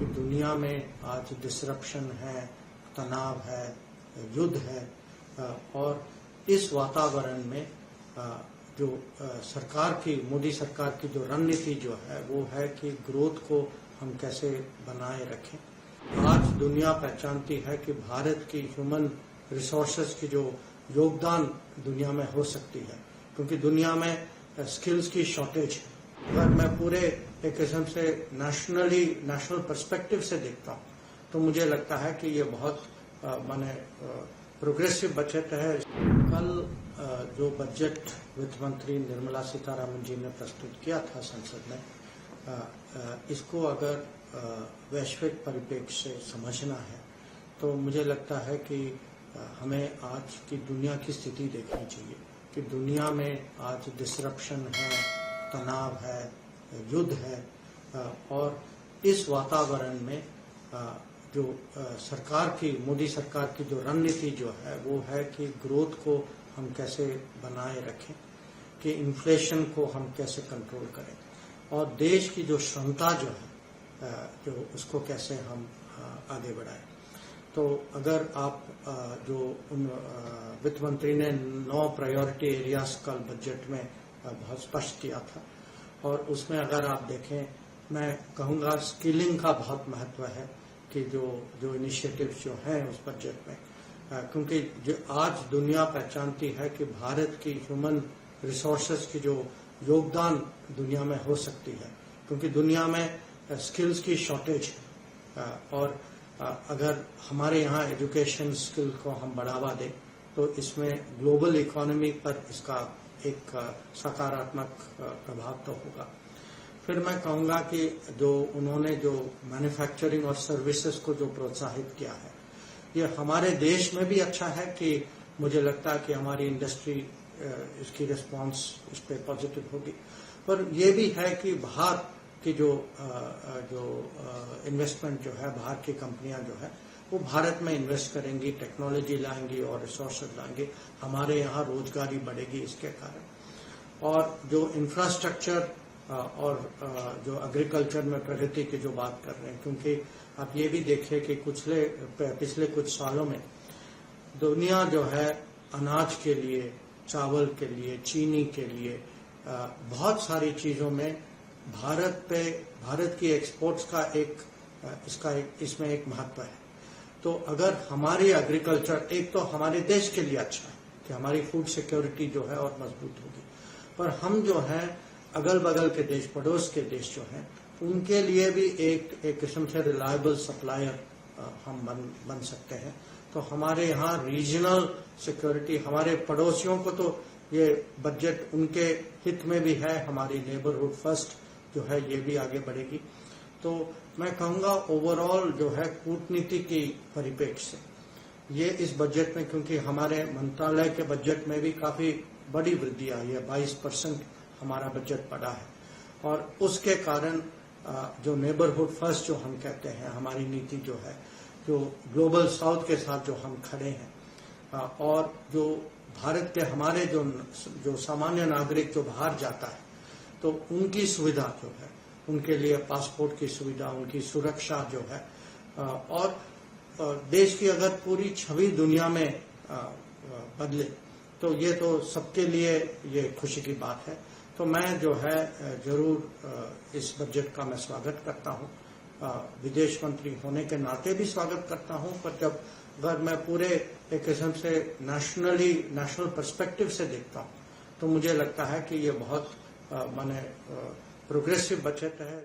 कि दुनिया में आज डिसरप्शन है, तनाव है, युद्ध है और इस वातावरण में जो सरकार की, मोदी सरकार की जो रणनीति जो है वो है कि ग्रोथ को हम कैसे बनाए रखें। आज दुनिया पहचानती है कि भारत की ह्यूमन रिसोर्सेज की जो योगदान दुनिया में हो सकती है, क्योंकि दुनिया में स्किल्स की शॉर्टेज है। अगर मैं पूरे एक किस्म से नेशनल पर्सपेक्टिव से देखता हूँ तो मुझे लगता है कि ये बहुत प्रोग्रेसिव बजट है। कल जो बजट वित्त मंत्री निर्मला सीतारामन जी ने प्रस्तुत किया था संसद में, इसको अगर वैश्विक परिप्रेक्ष्य से समझना है तो मुझे लगता है कि हमें आज की दुनिया की स्थिति देखनी चाहिए कि दुनिया में आज डिसरप्शन है, तनाव है, युद्ध है और इस वातावरण में जो सरकार की, मोदी सरकार की जो रणनीति जो है वो है कि ग्रोथ को हम कैसे बनाए रखें, कि इन्फ्लेशन को हम कैसे कंट्रोल करें और देश की जो क्षमता जो है जो उसको कैसे हम आगे बढ़ाएं। तो अगर आप जो वित्त मंत्री ने 9 प्रायोरिटी एरियाज कल बजट में बहुत स्पष्ट किया था और उसमें अगर आप देखें, मैं कहूँगा स्किलिंग का बहुत महत्व है कि जो इनिशिएटिव्स जो हैं उस बजट में, क्योंकि जो आज दुनिया पहचानती है कि भारत की ह्यूमन रिसोर्सेज की जो योगदान दुनिया में हो सकती है, क्योंकि दुनिया में स्किल्स की शॉर्टेज है और अगर हमारे यहाँ एजुकेशन स्किल को हम बढ़ावा दें तो इसमें ग्लोबल इकोनॉमी पर इसका एक सकारात्मक प्रभाव तो होगा। फिर मैं कहूँगा कि जो उन्होंने जो मैन्युफैक्चरिंग और सर्विसेज को जो प्रोत्साहित किया है, ये हमारे देश में भी अच्छा है कि मुझे लगता है कि हमारी इंडस्ट्री इसकी रिस्पांस इस पर पॉजिटिव होगी। पर यह भी है कि बाहर की जो इन्वेस्टमेंट जो है, बाहर की कंपनियां जो है वो भारत में इन्वेस्ट करेंगी, टेक्नोलॉजी लाएंगी और रिसोर्सेज लाएंगी, हमारे यहाँ रोजगारी बढ़ेगी इसके कारण। और जो इंफ्रास्ट्रक्चर और जो एग्रीकल्चर में प्रगति की जो बात कर रहे हैं, क्योंकि आप ये भी देखिए कि पिछले कुछ सालों में दुनिया जो है अनाज के लिए, चावल के लिए, चीनी के लिए, बहुत सारी चीजों में भारत की एक्सपोर्ट्स का इसमें एक महत्व है। तो अगर हमारी एग्रीकल्चर, एक तो हमारे देश के लिए अच्छा है कि हमारी फूड सिक्योरिटी जो है और मजबूत होगी, पर हम जो है अगल बगल के देश, पड़ोस के देश जो हैं, उनके लिए भी एक किस्म से रिलायबल सप्लायर हम बन सकते हैं। तो हमारे यहाँ रीजनल सिक्योरिटी, हमारे पड़ोसियों को तो ये बजट उनके हित में भी है, हमारी नेबरहुड फर्स्ट जो है ये भी आगे बढ़ेगी। तो मैं कहूँगा ओवरऑल जो है कूटनीति की परिप्रेक्ष्य से ये इस बजट में, क्योंकि हमारे मंत्रालय के बजट में भी काफी बड़ी वृद्धि आई है, 22% हमारा बजट बढ़ा है और उसके कारण जो नेबरहुड फर्स्ट जो हम कहते हैं, हमारी नीति जो है, जो ग्लोबल साउथ के साथ जो हम खड़े हैं और जो भारत के हमारे जो सामान्य नागरिक जो बाहर जाता है तो उनकी सुविधा जो है, उनके लिए पासपोर्ट की सुविधा, उनकी सुरक्षा जो है और देश की अगर पूरी छवि दुनिया में बदले तो ये तो सबके लिए ये खुशी की बात है। तो मैं जो है जरूर इस बजट का मैं स्वागत करता हूँ, विदेश मंत्री होने के नाते भी स्वागत करता हूँ, पर अगर मैं पूरे एक किस्म से नेशनल पर्सपेक्टिव से देखता हूँ तो मुझे लगता है कि ये बहुत प्रोग्रेसिव बजट है।